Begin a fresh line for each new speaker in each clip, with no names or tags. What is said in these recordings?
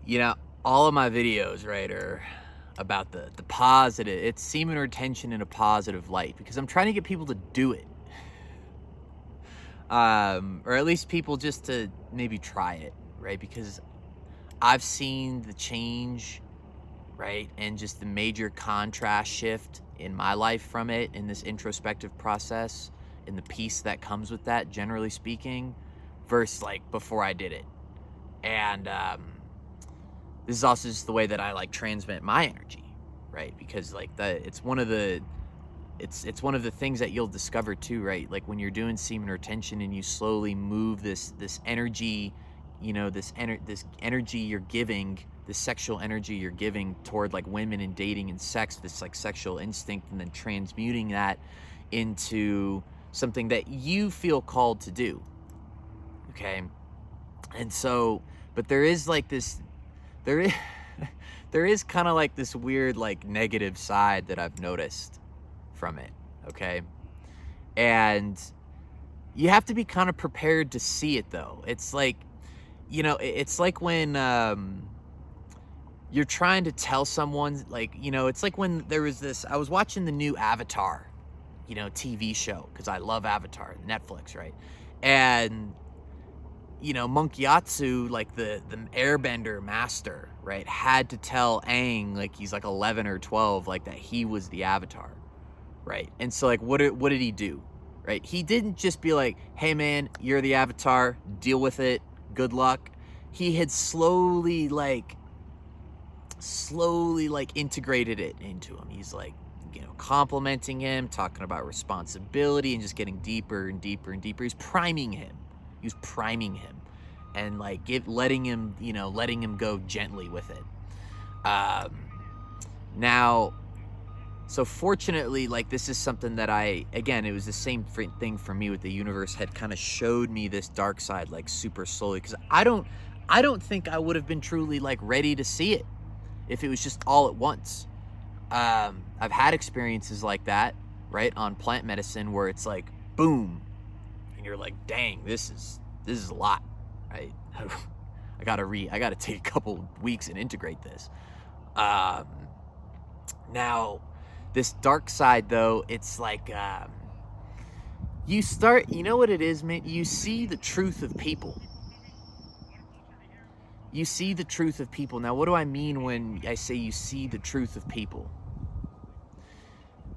You know, all of my videos, right, are about the positive. It's semen retention in a positive light because I'm trying to get people to do it. Or at least people just to maybe try it, right? Because I've seen the change, right? And just the major contrast shift in my life from it in this introspective process and the peace that comes with that, generally speaking, versus like before I did it. And this is also just the way that I like transmit my energy, right? Because like it's one of the things that you'll discover too, right? Like when you're doing semen retention and you slowly move this energy, you know, this energy you're giving, this sexual energy you're giving toward like women and dating and sex, this like sexual instinct, and then transmuting that into something that you feel called to do. Okay. And so, but there is like this, there is, there is kind of like this weird, like negative side that I've noticed from it. Okay. And you have to be kind of prepared to see it though. It's like, you know, it's like when, you're trying to tell someone, like, you know, it's like when there was this, I was watching the new Avatar, you know, TV show, because I love Avatar, Netflix, right? And, you know, Monkyatsu, like the airbender master, right, had to tell Aang, like he's like 11 or 12, like that he was the Avatar, right? And so like what did he do, right? He didn't just be like, hey man, you're the Avatar, deal with it, good luck. He had slowly integrated it into him. He's like, you know, complimenting him, talking about responsibility, and just getting deeper and deeper and deeper. He's priming him. He was priming him, and like letting him go gently with it. Now, so fortunately, like this is something that it was the same thing for me with the universe had kind of showed me this dark side like super slowly, because I don't think I would have been truly like ready to see it if it was just all at once. I've had experiences like that, right, on plant medicine where it's like boom, and you're like, dang, this is a lot, right? I gotta take a couple weeks and integrate this. Now, this dark side though, it's like you know what it is, man? You see the truth of people. You see the truth of people. Now, what do I mean when I say you see the truth of people?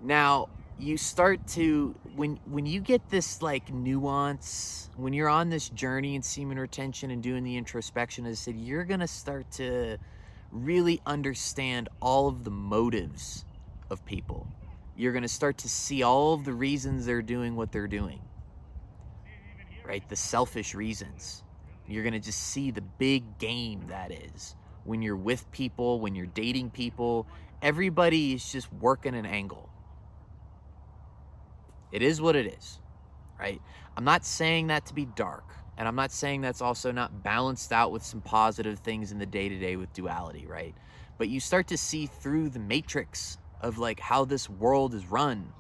Now, you start to, when you get this like nuance, when you're on this journey in semen retention and doing the introspection, as I said, you're going to start to really understand all of the motives of people. You're going to start to see all of the reasons they're doing what they're doing, right? The selfish reasons. You're going to just see the big game that is. When you're with people, when you're dating people, everybody is just working an angle. It is what it is, right? I'm not saying that to be dark, and I'm not saying that's also not balanced out with some positive things in the day-to-day with duality, right? But you start to see through the matrix of like how this world is run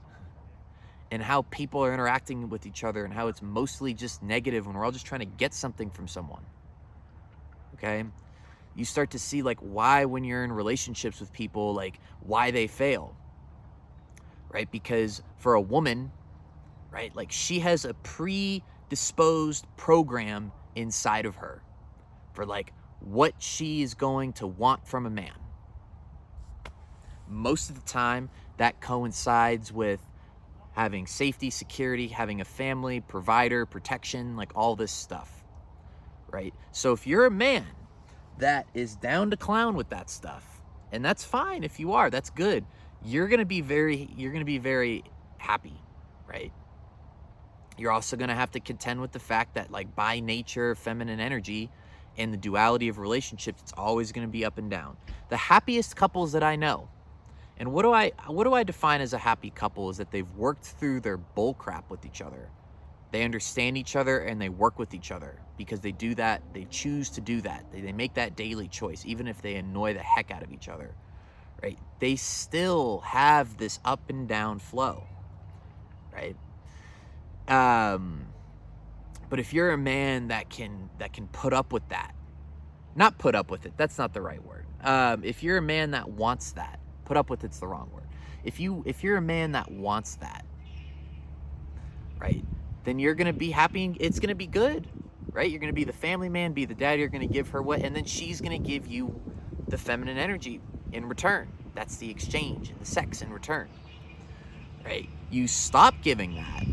and how people are interacting with each other and how it's mostly just negative when we're all just trying to get something from someone, okay? You start to see like why when you're in relationships with people, like why they fail, right? Because for a woman, right, like she has a predisposed program inside of her for like what she is going to want from a man. Most of the time that coincides with having safety, security, having a family, provider, protection, like all this stuff, right? So if you're a man that is down to clown with that stuff, and that's fine if you are, that's good. You're gonna be very happy, right? You're also gonna have to contend with the fact that like by nature, feminine energy and the duality of relationships, it's always gonna be up and down. The happiest couples that I know, and what do I define as a happy couple, is that they've worked through their bull crap with each other. They understand each other and they work with each other because they do that. They choose to do that. They make that daily choice, even if they annoy the heck out of each other, right? They still have this up and down flow, right? But if you're a man that can put up with that, not put up with it. That's not the right word. If you're a man that wants that, put up with it's the wrong word. If you're a man that wants that, right, then you're gonna be happy and it's gonna be good, right? You're gonna be the family man, be the dad. You're gonna give her what, and then she's gonna give you the feminine energy in return. That's the exchange and the sex in return, right? You stop giving that.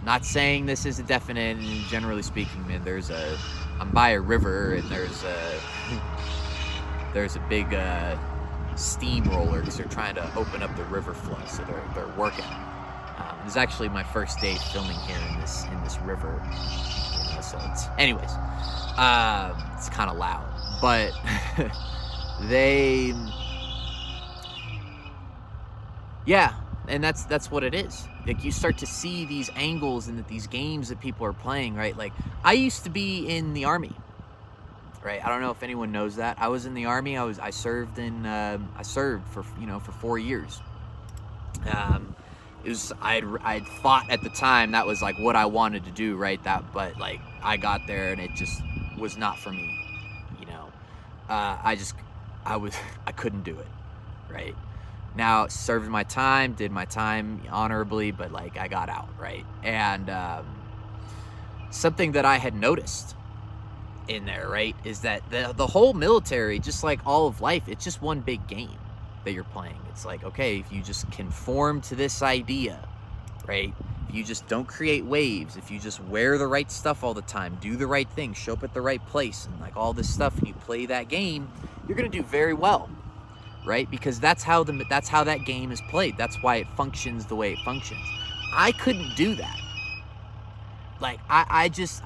Not saying this is a definite, and generally speaking, man, I'm by a river and there's a big steamroller because they're trying to open up the river flow, so they're working. This is actually my first day filming here in this river, so it's kind of loud, but and that's what it is. Like, you start to see these angles and these games that people are playing, right? Like, I used to be in the Army, right? I don't know if anyone knows that. I was in the Army. I served for 4 years. I'd fought at the time. That was like what I wanted to do, right? But like, I got there and it just was not for me, I couldn't do it, right? Now, served my time, did my time honorably, but like, I got out, right? And something that I had noticed in there, right, is that the whole military, just like all of life, it's just one big game that you're playing. It's like, okay, if you just conform to this idea, right, if you just don't create waves, if you just wear the right stuff all the time, do the right thing, show up at the right place, and like all this stuff, and you play that game, you're gonna do very well, right? Because that's how that game is played. That's why it functions the way it functions. I couldn't do that. Like, I'm just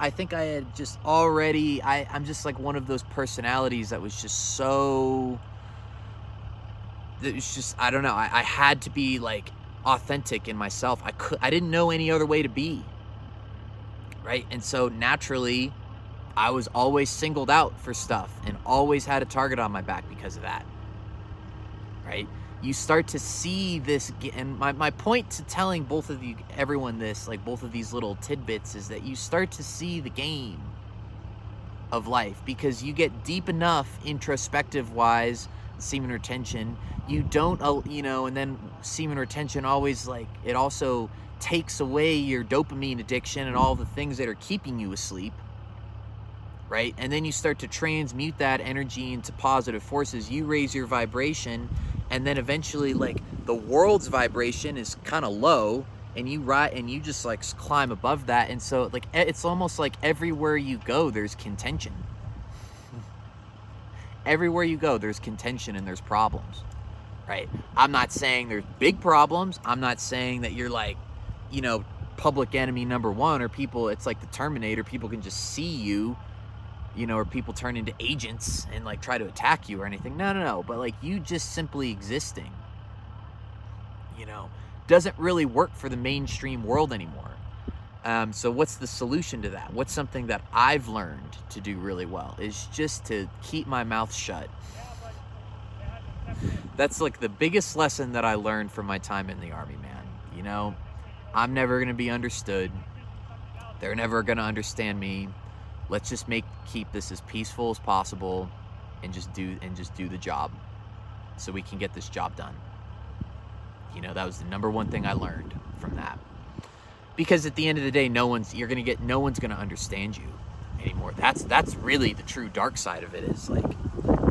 like one of those personalities that was just so, it was just, I don't know, I had to be like authentic in myself. I didn't know any other way to be, right? And so naturally, I was always singled out for stuff and always had a target on my back because of that, right? You start to see this, and my point to telling everyone this, like both of these little tidbits, is that you start to see the game of life, because you get deep enough introspective wise, semen retention, you don't, and then semen retention always, like, it also takes away your dopamine addiction and all the things that are keeping you asleep, right? And then you start to transmute that energy into positive forces. You raise your vibration, and then eventually, like, the world's vibration is kind of low, and you just like climb above that. And so, like, it's almost like everywhere you go, there's contention. Everywhere you go, there's contention and there's problems, right? I'm not saying there's big problems. I'm not saying that you're like, public enemy number one, or people, it's like the Terminator, people can just see you, or people turn into agents and like try to attack you or anything. No. But like, you just simply existing, doesn't really work for the mainstream world anymore. So what's the solution to that? What's something that I've learned to do really well is just to keep my mouth shut. That's like the biggest lesson that I learned from my time in the Army, man. I'm never going to be understood. They're never going to understand me. Let's just keep this as peaceful as possible and just do the job so we can get this job done. That was the number one thing I learned from that. Because at the end of the day, no one's going to understand you anymore. That's really the true dark side of it, is like,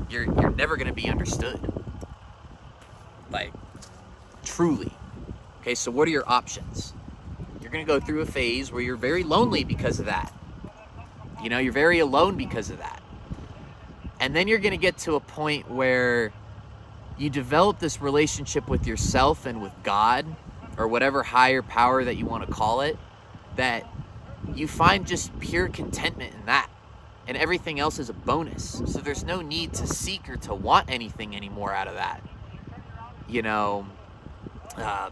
you're never going to be understood. Like, truly. Okay, so what are your options? You're going to go through a phase where you're very lonely because of that. You're very alone because of that. And then you're going to get to a point where you develop this relationship with yourself and with God, or whatever higher power that you want to call it, that you find just pure contentment in that. And everything else is a bonus. So there's no need to seek or to want anything anymore out of that.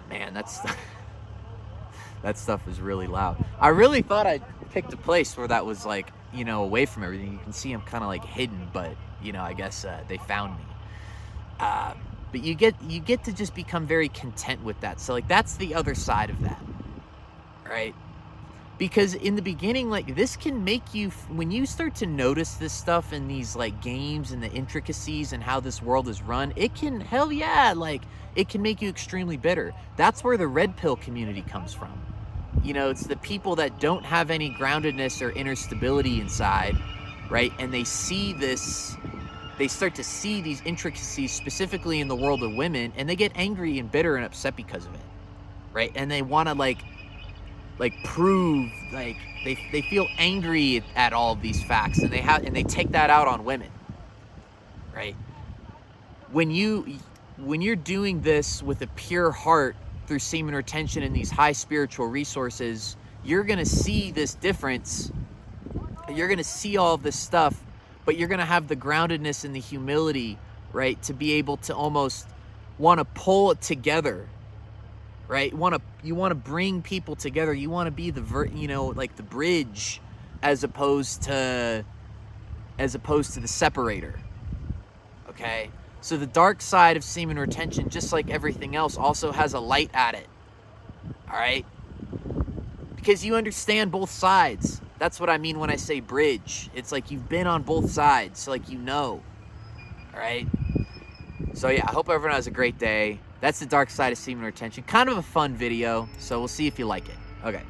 Man, that stuff is really loud. I really thought I picked a place where that was like, away from everything. You can see I'm kind of like hidden, but I guess they found me. But you get to just become very content with that. So like, that's the other side of that, right? Because in the beginning, like, this can make you, when you start to notice this stuff in these, like, games and the intricacies and how this world is run, it can, hell yeah, like, it can make you extremely bitter. That's where the red pill community comes from. You know, it's the people that don't have any groundedness or inner stability inside, right? And they see this, they start to see these intricacies specifically in the world of women, and they get angry and bitter and upset because of it, right? And they want to, like prove, like, they feel angry at all of these facts, and they take that out on women, right? When you're doing this with a pure heart through semen retention and these high spiritual resources, you're gonna see this difference. You're gonna see all of this stuff, but you're gonna have the groundedness and the humility, right, to be able to almost want to pull it together, right? You want to bring people together. You want to be the like the bridge, as opposed to the separator. Okay? So the dark side of semen retention, just like everything else, also has a light at it. All right? Because you understand both sides. That's what I mean when I say bridge. It's like you've been on both sides, so like you know. All right? So yeah, I hope everyone has a great day. That's the dark side of semen retention. Kind of a fun video, so we'll see if you like it. Okay.